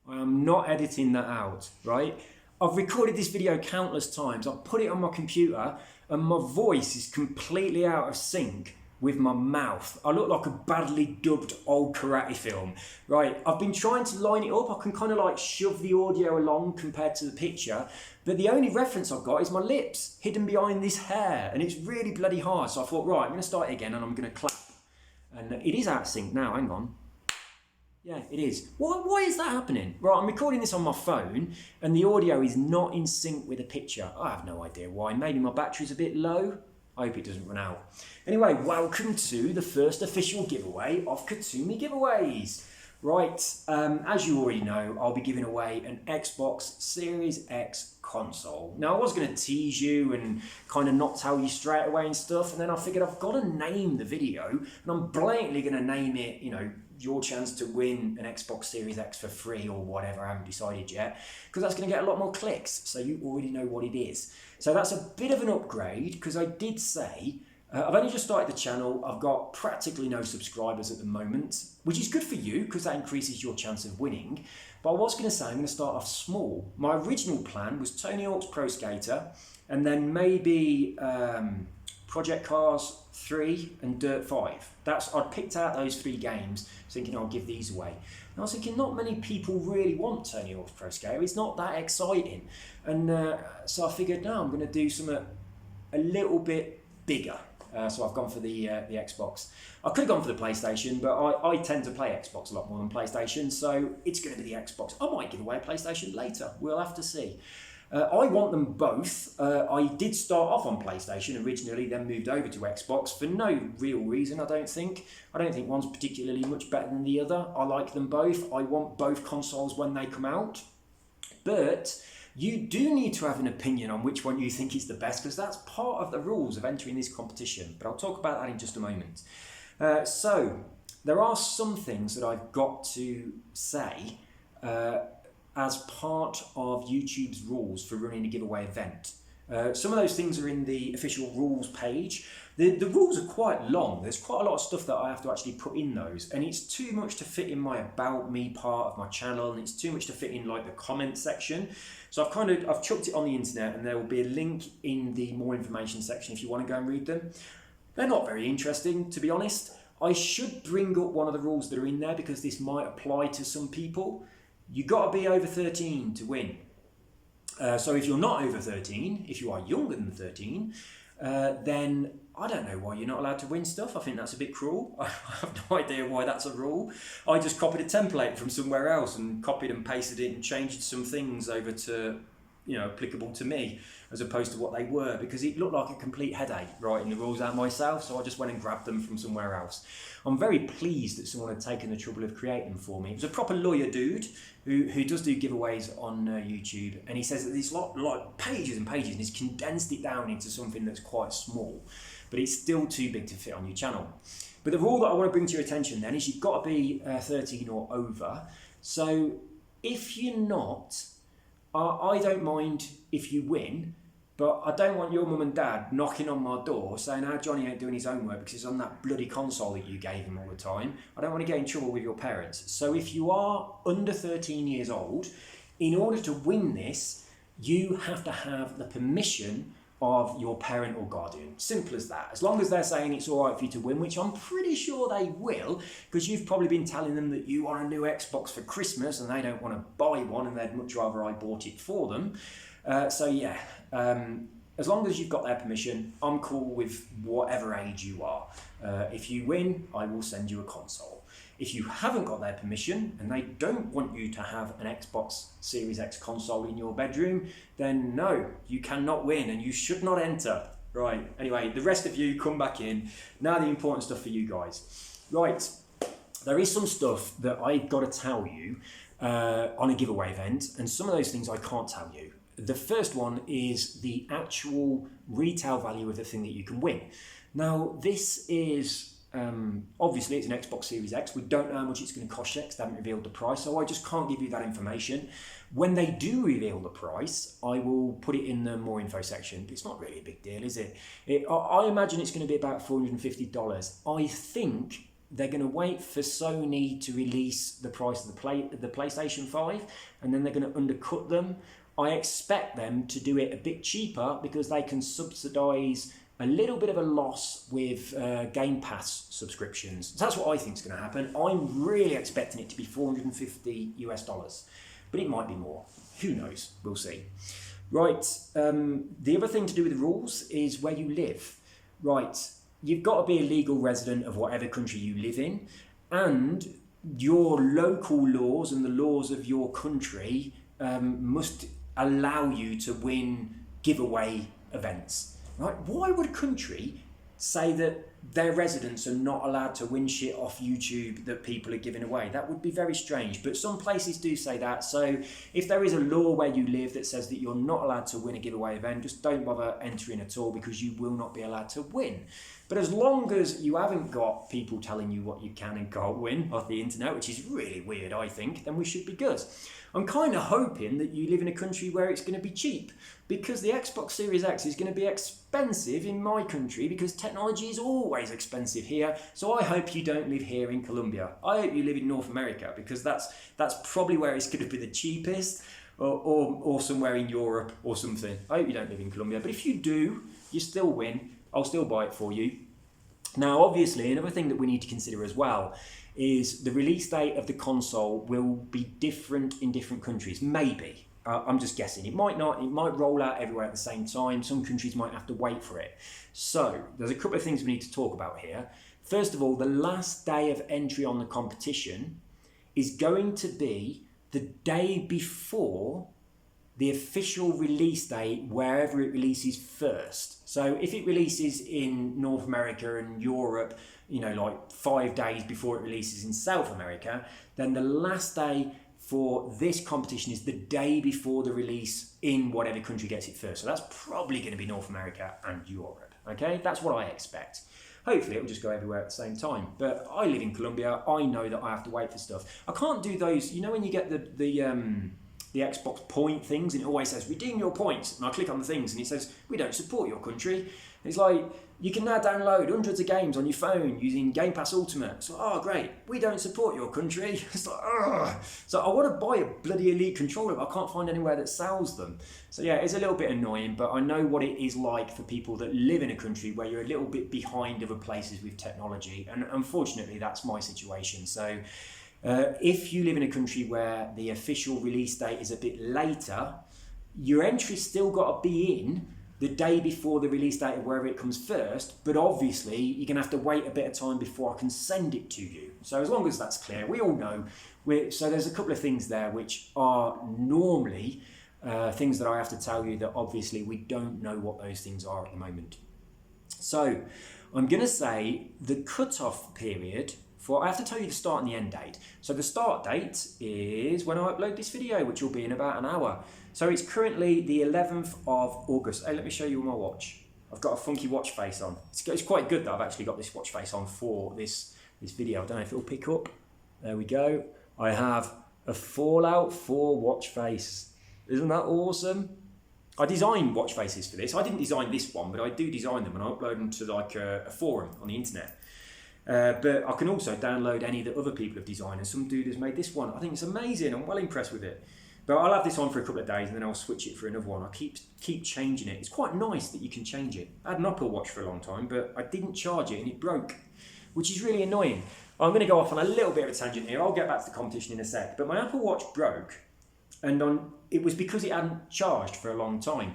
I am not editing that out, right? I've recorded this video countless times. I've put it on my computer and my voice is completely out of sync with my mouth. I look like a badly dubbed old karate film, right? I've been trying to line it up. I can kind of like shove the audio along compared to the picture, but the only reference I've got is my lips hidden behind this hair, and it's really bloody hard. So I thought, right, I'm gonna start it again and I'm gonna clap. And it is out of sync now, hang on. Yeah, it is. Why is that happening? Right, I'm recording this on my phone and the audio is not in sync with the picture. I have no idea why. Maybe my battery's a bit low. I hope it doesn't run out. Anyway, welcome to the first official giveaway of Katumi Giveaways. Right, as you already know, I'll be giving away an Xbox Series X console. Now, I was going to tease you and kind of not tell you straight away and stuff, and then I figured I've got to name the video, and I'm blatantly going to name it, you know, your chance to win an Xbox Series X for free or whatever, I haven't decided yet, because that's going to get a lot more clicks, so you already know what it is. So that's a bit of an upgrade, because I did say, I've only just started the channel, I've got practically no subscribers at the moment, which is good for you, because that increases your chance of winning, but I was going to say I'm going to start off small. My original plan was Tony Hawk's Pro Skater, and then maybe Project Cars 3 and Dirt 5. I'd picked out those 3 games, thinking I'll give these away. And I was thinking not many people really want Tony Hawk's Pro Skater, it's not that exciting. And so I figured, no, I'm going to do something a little bit bigger. So I've gone for the Xbox. I could have gone for the PlayStation, but I tend to play Xbox a lot more than PlayStation, so it's going to be the Xbox. I might give away a PlayStation later, we'll have to see. I want them both. I did start off on PlayStation originally, then moved over to Xbox for no real reason, I don't think. I don't think one's particularly much better than the other. I like them both. I want both consoles when they come out. But you do need to have an opinion on which one you think is the best, because that's part of the rules of entering this competition. But I'll talk about that in just a moment. So there are some things that I've got to say as part of YouTube's rules for running a giveaway event. Some of those things are in the official rules page. The rules are quite long. There's quite a lot of stuff that I have to actually put in those, and it's too much to fit in my about me part of my channel, and it's too much to fit in like the comment section. So I've chucked it on the internet, and there will be a link in the more information section if you want to go and read them. They're not very interesting, to be honest. I should bring up one of the rules that are in there because this might apply to some people. You got to be over 13 to win. So if you're not over 13, if you are younger than 13, then I don't know why you're not allowed to win stuff. I think that's a bit cruel. I have no idea why that's a rule. I just copied a template from somewhere else and copied and pasted it and changed some things over to, you know, applicable to me as opposed to what they were, because it looked like a complete headache writing the rules out myself, so I just went and grabbed them from somewhere else. I'm very pleased that someone had taken the trouble of creating them for me. It was a proper lawyer dude who does do giveaways on YouTube, and he says that there's like pages and pages, and he's condensed it down into something that's quite small, but it's still too big to fit on your channel. But the rule that I want to bring to your attention then is you've got to be 13 or over. So if you're not, I don't mind if you win, but I don't want your mum and dad knocking on my door saying how Johnny ain't doing his homework because he's on that bloody console that you gave him all the time. I don't want to get in trouble with your parents. So if you are under 13 years old, in order to win this, you have to have the permission of your parent or guardian. Simple as that. As long as they're saying it's all right for you to win, which I'm pretty sure they will, because you've probably been telling them that you want a new Xbox for Christmas and they don't want to buy one and they'd much rather I bought it for them. So yeah, as long as you've got their permission, I'm cool with whatever age you are. If you win, I will send you a console. If you haven't got their permission and they don't want you to have an Xbox Series X console in your bedroom, then no, you cannot win and you should not enter. Right, anyway, the rest of you come back in. Now the important stuff for you guys. Right, there is some stuff that I've got to tell you on a giveaway event, and some of those things I can't tell you. The first one is the actual retail value of the thing that you can win. Now, this is obviously it's an Xbox Series X. We don't know how much it's going to cost yet because they haven't revealed the price, so I just can't give you that information. When they do reveal the price, I will put it in the more info section, but it's not really a big deal, is it? I imagine it's going to be about $450. I think they're going to wait for Sony to release the price of the PlayStation 5, and then they're going to undercut them. I expect them to do it a bit cheaper because they can subsidise a little bit of a loss with Game Pass subscriptions. So that's what I think is going to happen. I'm really expecting it to be $450, but it might be more. Who knows? We'll see. Right, the other thing to do with the rules is where you live. Right, you've got to be a legal resident of whatever country you live in, and your local laws and the laws of your country must allow you to win giveaway events. Right? Why would a country say that their residents are not allowed to win shit off YouTube that people are giving away? That would be very strange, but some places do say that. So if there is a law where you live that says that you're not allowed to win a giveaway event, just don't bother entering at all, because you will not be allowed to win. But as long as you haven't got people telling you what you can and can't win off the internet, which is really weird, I think, then we should be good. I'm kind of hoping that you live in a country where it's going to be cheap, because the Xbox Series X is going to be expensive in my country, because technology is always expensive here. So I hope you don't live here in Colombia. I hope you live in North America, because that's probably where it's going to be the cheapest, or somewhere in Europe or something. I hope you don't live in Colombia, but if you do, you still win. I'll still buy it for you. Now, obviously, another thing that we need to consider as well is the release date of the console will be different in different countries. Maybe. I'm just guessing. It might not. It might roll out everywhere at the same time. Some countries might have to wait for it. So there's a couple of things we need to talk about here. First of all, the last day of entry on the competition is going to be the day before the official release date wherever it releases first. So if it releases in North America and Europe, like 5 days before it releases in South America, then the last day for this competition is the day before the release in whatever country gets it first. So that's probably going to be North America and Europe. Okay, that's what I expect. Hopefully it will just go everywhere at the same time. But I live in Colombia. I know that I have to wait for stuff. I can't do those, when you get the Xbox point things, and it always says redeem your points, and I click on the things and it says we don't support your country. It's like, you can now download hundreds of games on your phone using Game Pass Ultimate. So, oh great, we don't support your country. It's like, ugh. So I want to buy a bloody Elite controller, but I can't find anywhere that sells them. So yeah, it's a little bit annoying, but I know what it is like for people that live in a country where you're a little bit behind other places with technology, and unfortunately that's my situation. So if you live in a country where the official release date is a bit later, your entry's still got to be in the day before the release date of wherever it comes first, but obviously you're going to have to wait a bit of time before I can send it to you. So as long as that's clear, we all know. So there's a couple of things there which are normally things that I have to tell you that obviously we don't know what those things are at the moment. So I'm going to say the cut-off period I have to tell you the start and the end date. So the start date is when I upload this video, which will be in about an hour. So it's currently the 11th of August. Hey, let me show you my watch. I've got a funky watch face on. It's quite good that I've actually got this watch face on for this video. I don't know if it'll pick up. There we go. I have a Fallout 4 watch face. Isn't that awesome? I design watch faces for this. I didn't design this one, but I do design them and I upload them to like a forum on the internet. But I can also download any that other people have designed, and some dude has made this one. I think it's amazing. I'm well impressed with it. But I'll have this on for a couple of days and then I'll switch it for another one. I keep changing it. It's quite nice that you can change it. I had an Apple Watch for a long time, but I didn't charge it and it broke, which is really annoying. I'm going to go off on a little bit of a tangent here. I'll get back to the competition in a sec. But my Apple Watch broke, and it was because it hadn't charged for a long time.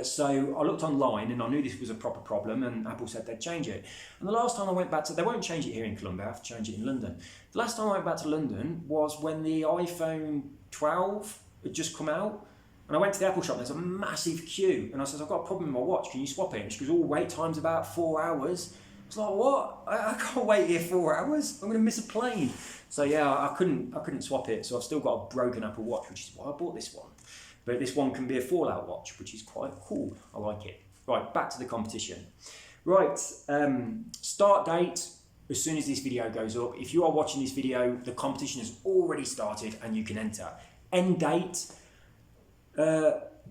So I looked online and I knew this was a proper problem, and Apple said they'd change it. And the last time I went back they won't change it here in Colombia, I have to change it in London. The last time I went back to London was when the iPhone 12 had just come out, and I went to the Apple shop and there's a massive queue, and I said, I've got a problem with my watch, can you swap it? And she goes, oh, wait time's about 4 hours. I was like, what? I can't wait here 4 hours, I'm going to miss a plane. So yeah, I couldn't swap it, so I've still got a broken Apple Watch, which is why I bought this one. But this one can be a Fallout watch, which is quite cool. I like it. Right, back to the competition. Right, start date, as soon as this video goes up. If you are watching this video, the competition has already started and you can enter. End date,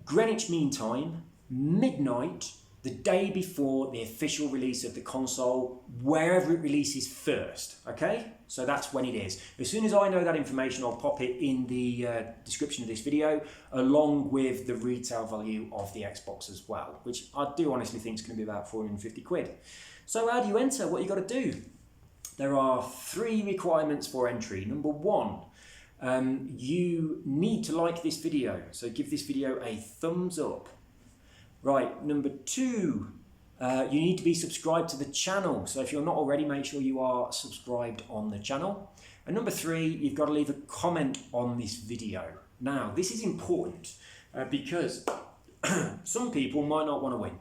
Greenwich Mean Time, midnight, the day before the official release of the console, wherever it releases first, okay? So that's when it is. As soon as I know that information, I'll pop it in the description of this video, along with the retail value of the Xbox as well, which I do honestly think is going to be about 450 quid. So how do you enter? What you got to do? There are 3 requirements for entry. Number 1, you need to like this video. So give this video a thumbs up. Right, number 2, you need to be subscribed to the channel. So if you're not already, make sure you are subscribed on the channel. And number 3, you've got to leave a comment on this video. Now, this is important because some people might not want to win.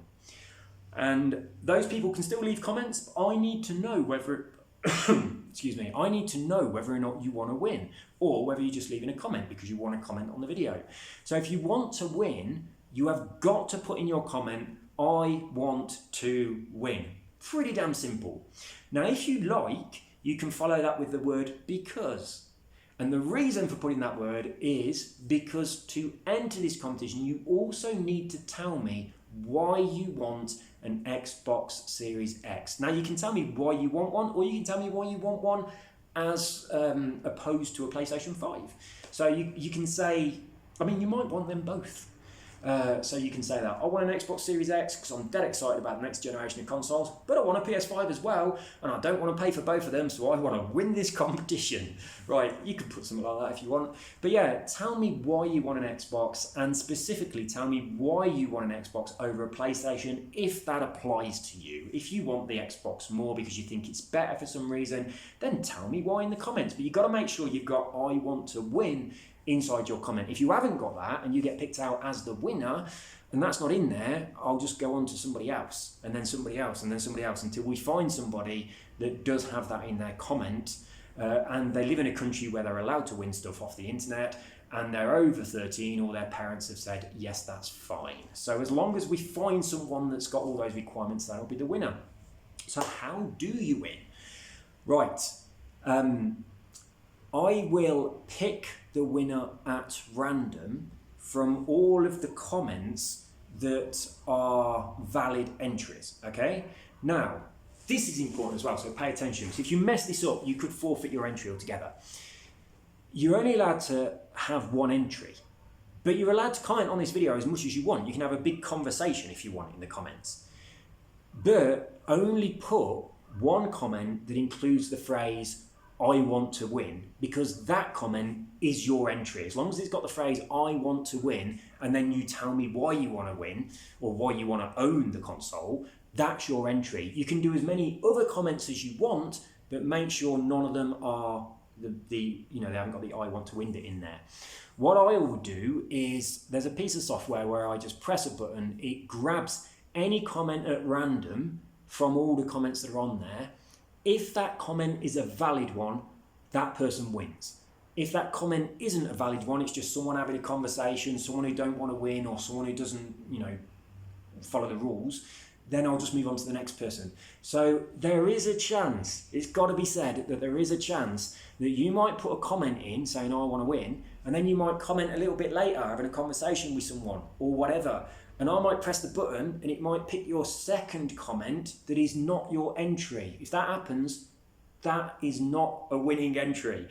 And those people can still leave comments, but I need to know whether, excuse me, I need to know whether or not you want to win, or whether you're just leaving a comment because you want to comment on the video. So if you want to win, you have got to put in your comment, I want to win. Pretty damn simple. Now, if you like, you can follow that with the word because. And the reason for putting that word is because to enter this competition, you also need to tell me why you want an Xbox Series X. Now, you can tell me why you want one, or you can tell me why you want one as opposed to a PlayStation 5. So you can say, I mean, you might want them both. So you can say that, I want an Xbox Series X because I'm dead excited about the next generation of consoles, but I want a PS5 as well, and I don't want to pay for both of them, so I want to win this competition. Right, you could put something like that if you want. But yeah, tell me why you want an Xbox, and specifically tell me why you want an Xbox over a PlayStation, if that applies to you. If you want the Xbox more because you think it's better for some reason, then tell me why in the comments. But you've got to make sure you've got I want to win inside your comment. If you haven't got that and you get picked out as the winner and that's not in there, I'll just go on to somebody else and then somebody else and then somebody else until we find somebody that does have that in their comment, and they live in a country where they're allowed to win stuff off the internet and they're over 13, or their parents have said yes, that's fine. So as long as we find someone that's got all those requirements, that'll be the winner. So how do you win? Right, I will pick the winner at random from all of the comments that are valid entries, okay? Now, this is important as well, so pay attention. So if you mess this up, you could forfeit your entry altogether. You're only allowed to have 1 entry, but you're allowed to comment on this video as much as you want. You can have a big conversation if you want in the comments, but only put 1 comment that includes the phrase, I want to win, because that comment is your entry. As long as it's got the phrase I want to win, and then you tell me why you want to win or why you want to own the console, that's your entry. You can do as many other comments as you want, but make sure none of them are they haven't got the I want to win bit in there. What I will do is, there's a piece of software where I just press a button, it grabs any comment at random from all the comments that are on there. If that comment is a valid one, that person wins. If that comment isn't a valid one, it's just someone having a conversation, someone who don't want to win, or someone who doesn't, follow the rules, then I'll just move on to the next person. So there is a chance, it's got to be said, that there is a chance that you might put a comment in saying, I want to win, and then you might comment a little bit later, having a conversation with someone, or whatever. And I might press the button and it might pick your second comment that is not your entry. If that happens, that is not a winning entry.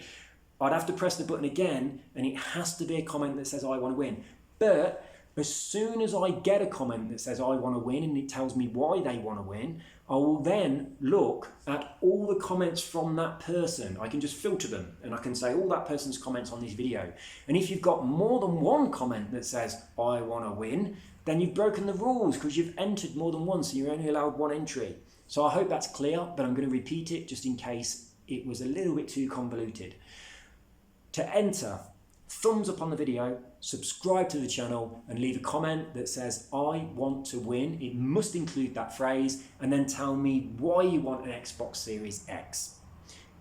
I'd have to press the button again and it has to be a comment that says I want to win. But as soon as I get a comment that says I want to win and it tells me why they want to win, I will then look at all the comments from that person. I can just filter them and I can say all that person's comments on this video. And if you've got more than 1 comment that says I want to win, then you've broken the rules because you've entered more than once and you're only allowed 1 entry. So I hope that's clear, but I'm going to repeat it just in case it was a little bit too convoluted. To enter, thumbs up on the video, subscribe to the channel and leave a comment that says I want to win. It must include that phrase, and then tell me why you want an Xbox Series X.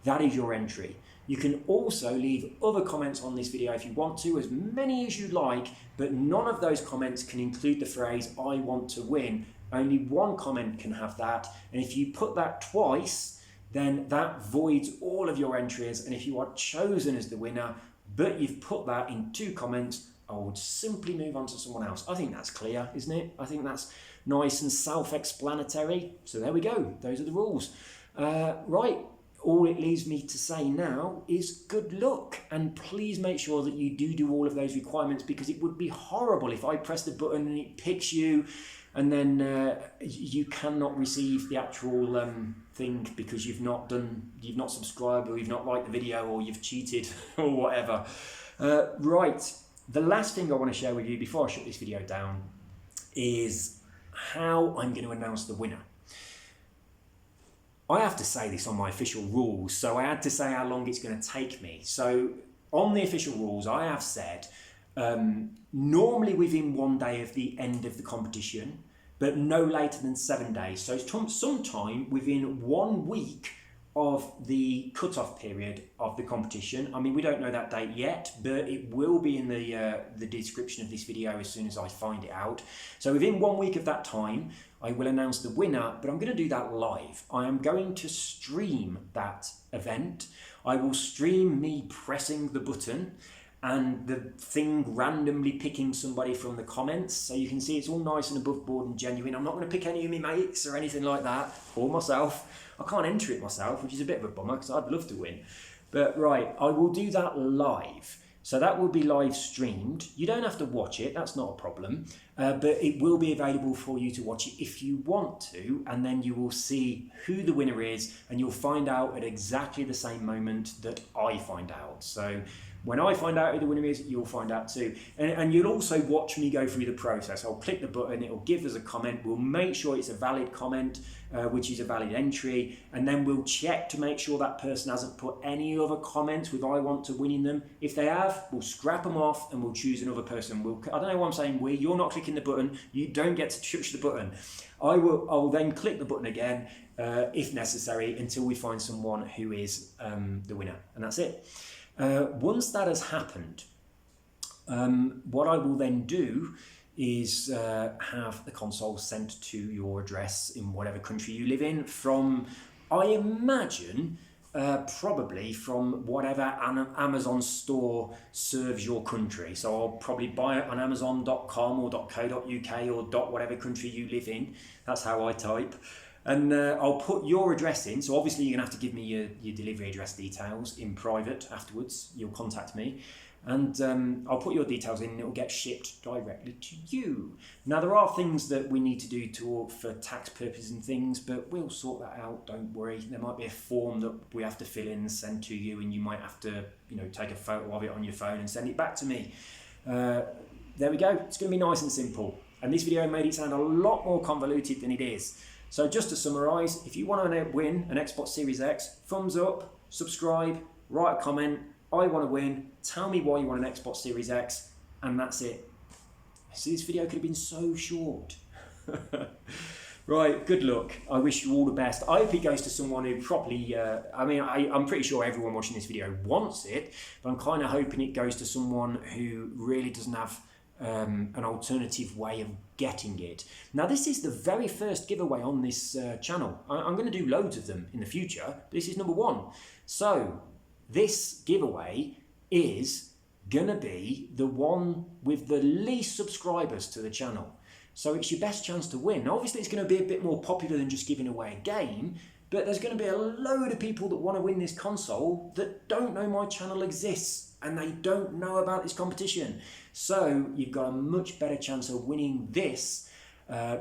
That is your entry. You can also leave other comments on this video if you want to, as many as you like, but none of those comments can include the phrase I want to win. Only 1 comment can have that, and if you put that twice, then that voids all of your entries, and if you are chosen as the winner, but you've put that in 2 comments, I would simply move on to someone else. I think that's clear, isn't it? I think that's nice and self-explanatory. So there we go. Those are the rules. Right. All it leaves me to say now is good luck, and please make sure that you do all of those requirements, because it would be horrible if I press the button and it picks you and then you cannot receive the actual thing because you've not subscribed, or you've not liked the video, or you've cheated or whatever. Right, the last thing I want to share with you before I shut this video down is how I'm going to announce the winner. I have to say this on my official rules, so I had to say how long it's going to take me. So on the official rules, I have said normally within 1 day of the end of the competition, but no later than 7 days. So sometime within 1 week of the cut-off period of the competition. I mean, we don't know that date yet, but it will be in the description of this video as soon as I find it out. So within 1 week of that time, I will announce the winner, but I'm going to do that live. I am going to stream that event. I will stream me pressing the button and the thing randomly picking somebody from the comments. So you can see it's all nice and above board and genuine. I'm not going to pick any of my mates or anything like that, or myself. I can't enter it myself, which is a bit of a bummer because I'd love to win. But right, I will do that live. So that will be live streamed. You don't have to watch it, that's not a problem. But it will be available for you to watch it if you want to, and then you will see who the winner is, and you'll find out at exactly the same moment that I find out. So when I find out who the winner is, you'll find out too. And you'll also watch me go through the process. I'll click the button, it'll give us a comment. We'll make sure it's a valid comment, which is a valid entry. And then we'll check to make sure that person hasn't put any other comments with I want to win in them. If they have, we'll scrap them off and we'll choose another person. I don't know why I'm saying we, you're not clicking the button. You don't get to touch the button. I will then click the button again, if necessary, until we find someone who is the winner. And that's it. Once that has happened, what I will then do is have the console sent to your address in whatever country you live in from, I imagine, probably from whatever Amazon store serves your country. So I'll probably buy it on amazon.com or .co.uk or whatever country you live in. That's how I type. And I'll put your address in. So obviously you're going to have to give me your delivery address details in private afterwards. You'll contact me. And I'll put your details in and it will get shipped directly to you. Now, there are things that we need to do for tax purposes and things, but we'll sort that out, don't worry. There might be a form that we have to fill in and send to you, and you might have to, take a photo of it on your phone and send it back to me. There we go. It's going to be nice and simple. And this video made it sound a lot more convoluted than it is. So just to summarise, if you want to win an Xbox Series X, thumbs up, subscribe, write a comment, I want to win, tell me why you want an Xbox Series X, and that's it. See, this video could have been so short. Right, good luck. I wish you all the best. I hope it goes to someone who properly, I'm pretty sure everyone watching this video wants it, but I'm kind of hoping it goes to someone who really doesn't have an alternative way of getting it. Now, this is the very first giveaway on this channel. I'm going to do loads of them in the future, but this is number one. So this giveaway is going to be the one with the least subscribers to the channel. So it's your best chance to win. Now, obviously, it's going to be a bit more popular than just giving away a game, but there's going to be a load of people that want to win this console that don't know my channel exists and they don't know about this competition. So you've got a much better chance of winning this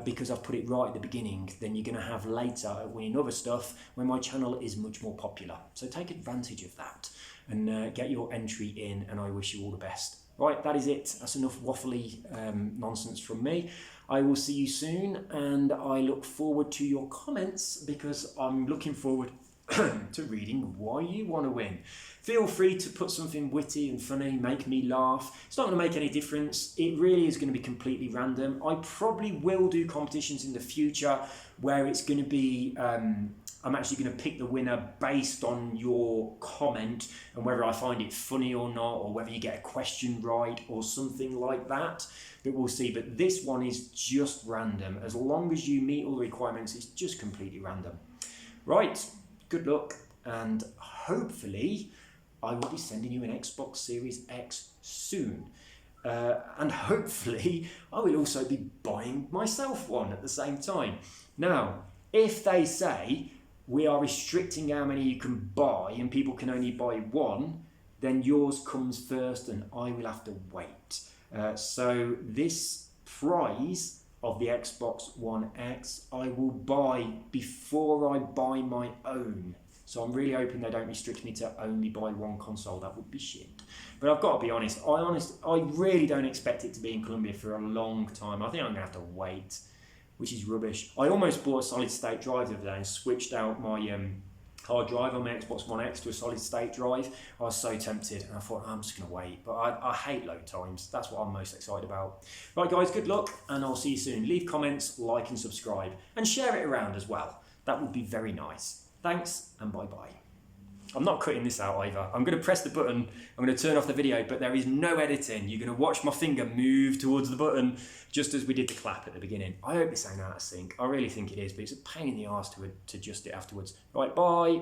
because I've put it right at the beginning than you're going to have later at winning other stuff when my channel is much more popular. So take advantage of that and get your entry in, and I wish you all the best. Right, that is it. That's enough waffly nonsense from me. I will see you soon, and I look forward to your comments because I'm looking forward to reading why you want to win. Feel free to put something witty and funny, make me laugh. It's not going to make any difference. It really is going to be completely random. I probably will do competitions in the future where it's going to be, I'm actually going to pick the winner based on your comment and whether I find it funny or not, or whether you get a question right or something like that. But we'll see. But this one is just random. As long as you meet all the requirements, it's just completely random. Right. Good luck, and hopefully I will be sending you an Xbox Series X soon. and hopefully I will also be buying myself one at the same time. Now, if they say we are restricting how many you can buy and people can only buy one, then yours comes first and I will have to wait. So this prize of the Xbox One X I will buy before I buy my own. So I'm really hoping they don't restrict me to only buy one console. That would be shit. But I've got to be honest, I really don't expect it to be in Colombia for a long time. I think I'm going to have to wait, which is rubbish. I almost bought a solid state drive the other day and switched out my hard drive on my Xbox One X to a solid state drive. I was so tempted and I thought, I'm just going to wait. But I hate load times. That's what I'm most excited about. Right guys, good luck and I'll see you soon. Leave comments, like and subscribe and share it around as well. That would be very nice. Thanks and bye-bye. I'm not cutting this out either. I'm going to press the button, I'm going to turn off the video, but there is no editing. You're going to watch my finger move towards the button just as we did the clap at the beginning. I hope this ain't out of sync. I really think it is, but it's a pain in the arse to adjust it afterwards. Right, bye.